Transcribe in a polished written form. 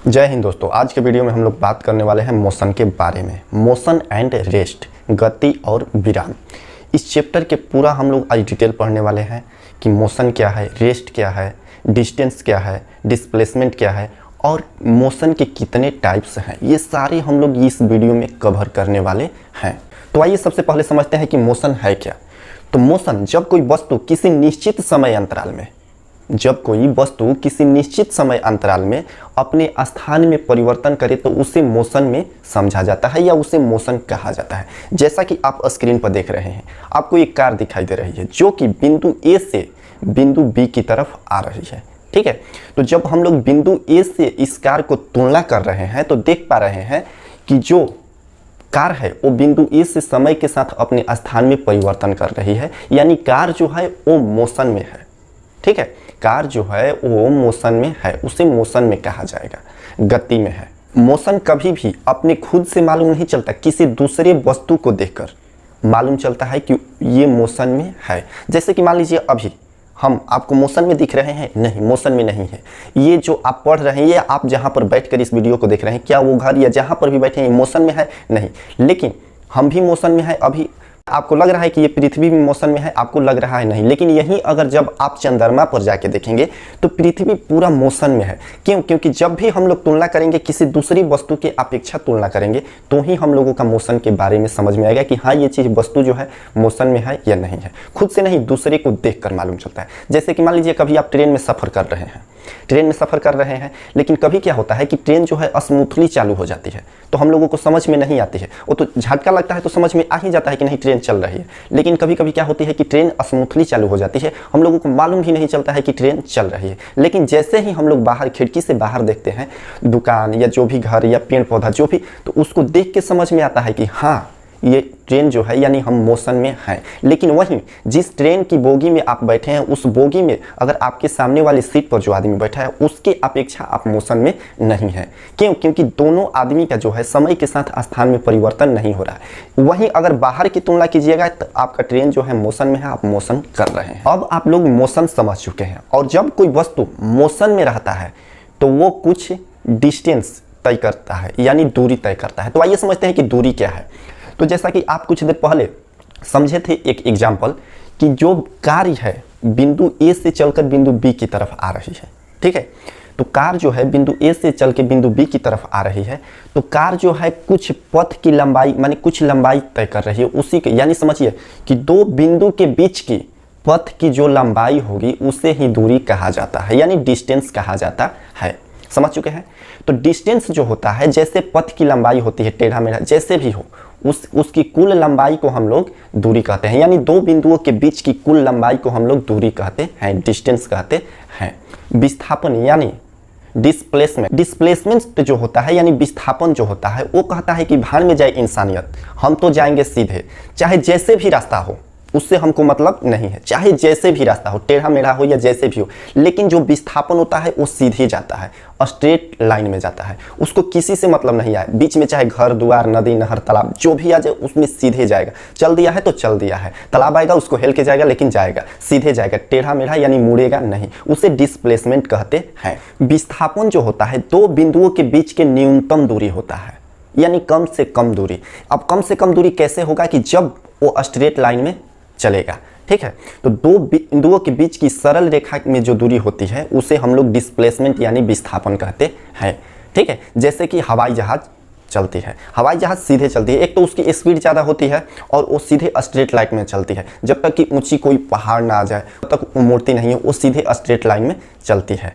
जय हिंद दोस्तों। आज के वीडियो में हम लोग बात करने वाले हैं मोशन के बारे में। मोशन एंड रेस्ट, गति और विराम। इस चैप्टर के पूरा हम लोग आज डिटेल पढ़ने वाले हैं कि मोशन क्या है, रेस्ट क्या है, डिस्टेंस क्या है, डिस्प्लेसमेंट क्या है और मोशन के कितने टाइप्स हैं। ये सारे हम लोग इस वीडियो में कवर करने वाले हैं। तो आइए सबसे पहले समझते हैं कि मोशन है क्या। तो मोशन जब कोई वस्तु किसी निश्चित समय अंतराल में अपने स्थान में परिवर्तन करे तो उसे मोशन में समझा जाता है या उसे मोशन कहा जाता है। जैसा कि आप स्क्रीन पर देख रहे हैं, आपको एक कार दिखाई दे रही है जो कि बिंदु ए से बिंदु बी की तरफ आ रही है। ठीक है, तो जब हम लोग बिंदु ए से इस कार को तुलना कर रहे हैं तो देख पा रहे हैं कि जो कार है वो बिंदु ए से समय के साथ अपने स्थान में परिवर्तन कर रही है, यानी कार जो है वो मोशन में है। ठीक है, कार जो है वो मोशन में है, उसे मोशन में कहा जाएगा, गति में है। मोशन कभी भी अपने खुद से मालूम नहीं चलता, किसी दूसरे वस्तु को देखकर मालूम चलता है कि ये मोशन में है। जैसे कि मान लीजिए अभी हम आपको मोशन में दिख रहे हैं, नहीं मोशन में नहीं है। ये जो आप पढ़ रहे हैं, ये आप जहाँ पर बैठकर इस वीडियो को देख रहे हैं, क्या वो घर या जहाँ पर भी बैठे हैं मोशन में है? नहीं। लेकिन हम भी मोशन में है। अभी आपको लग रहा है कि ये पृथ्वी भी मोशन में है, आपको लग रहा है नहीं। लेकिन यहीं अगर जब आप चंद्रमा पर जाके देखेंगे तो पृथ्वी पूरा मोशन में है। क्यों? क्योंकि जब भी हम लोग तुलना करेंगे, किसी दूसरी वस्तु के अपेक्षा तुलना करेंगे, तो ही हम लोगों का मोशन के बारे में समझ में आएगा कि हाँ ये चीज़ वस्तु जो है मोशन में है या नहीं है। खुद से नहीं, दूसरे को देख कर मालूम चलता है। जैसे कि मान लीजिए कभी आप ट्रेन में सफ़र कर रहे हैं, लेकिन कभी क्या होता है कि ट्रेन जो है स्मूथली चालू हो जाती है तो हम लोगों को समझ में नहीं आती है। वो तो झटका लगता है तो समझ में आ ही जाता है कि नहीं ट्रेन चल रही है। लेकिन कभी कभी क्या होती है कि ट्रेन स्मूथली चालू हो जाती है, हम लोगों को मालूम ही नहीं चलता है कि ट्रेन चल रही है। लेकिन जैसे ही हम लोग बाहर खिड़की से बाहर देखते हैं, दुकान या जो भी घर या पेड़ पौधा जो भी, तो उसको देख के समझ में आता है कि हाँ ये ट्रेन जो है यानी हम मोशन में हैं। लेकिन वहीं जिस ट्रेन की बोगी में आप बैठे हैं, उस बोगी में अगर आपके सामने वाली सीट पर जो आदमी बैठा है उसके अपेक्षा आप मोशन में नहीं है। क्यों? क्योंकि दोनों आदमी का जो है समय के साथ स्थान में परिवर्तन नहीं हो रहा है। वहीं अगर बाहर की तुलना कीजिएगा तो आपका ट्रेन जो है मोशन में है, आप मोशन कर रहे हैं। अब आप लोग मोशन समझ चुके हैं। और जब कोई वस्तु मोशन में रहता है तो वो कुछ डिस्टेंस तय करता है, यानी दूरी तय करता है। तो आइए समझते हैं कि दूरी क्या है। तो जैसा कि आप कुछ देर पहले समझे थे एक एग्जाम्पल कि जो कार है बिंदु ए से चलकर बिंदु बी की तरफ आ रही है। ठीक है, तो कार जो है बिंदु ए से चल के बिंदु बी की तरफ आ रही है, तो कार जो है कुछ पथ की लंबाई माने कुछ लंबाई तय कर रही है उसी के, यानी समझिए कि दो बिंदु के बीच की पथ की जो लंबाई होगी उसे ही दूरी कहा जाता है, यानी डिस्टेंस कहा जाता है। समझ चुके हैं? तो डिस्टेंस जो होता है, जैसे पथ की लंबाई होती है टेढ़ा मेढ़ा जैसे भी हो, उसकी कुल लंबाई को हम लोग दूरी कहते हैं। यानी दो बिंदुओं के बीच की कुल लंबाई को हम लोग दूरी कहते हैं, डिस्टेंस कहते हैं। विस्थापन यानी डिस्प्लेसमेंट जो होता है, यानी विस्थापन जो होता है, वो कहता है कि भाड़ में जाए इंसानियत, हम तो जाएंगे सीधे, चाहे जैसे भी रास्ता हो, उससे हमको मतलब नहीं है। चाहे जैसे भी रास्ता हो, टेढ़ा मेढ़ा हो या जैसे भी हो, लेकिन जो विस्थापन होता है वो सीधे जाता है, स्ट्रेट लाइन में जाता है। उसको किसी से मतलब नहीं आए, बीच में चाहे घर द्वार नदी नहर तालाब जो भी आ जाए उसमें सीधे जाएगा। चल दिया है तो चल दिया है, तालाब आएगा उसको हेल के जाएगा, लेकिन जाएगा सीधे जाएगा, टेढ़ा मेढ़ा यानी मुड़ेगा नहीं। उसे डिस्प्लेसमेंट कहते हैं। विस्थापन जो होता है दो बिंदुओं के बीच के न्यूनतम दूरी होता है, यानी कम से कम दूरी। अब कम से कम दूरी कैसे होगा कि जब वो स्ट्रेट लाइन में चलेगा। ठीक है, तो दो बिंदुओं के बीच की सरल रेखा में जो दूरी होती है उसे हम लोग डिस्प्लेसमेंट यानी विस्थापन कहते हैं। ठीक है, जैसे कि हवाई जहाज चलती है, हवाई जहाज सीधे चलती है, एक तो उसकी स्पीड ज़्यादा होती है और वो सीधे स्ट्रेट लाइन में चलती है। जब तक कि ऊंची कोई पहाड़ ना आ जाए तब तक वो मुड़ती नहीं है, वो सीधे स्ट्रेट लाइन में चलती है।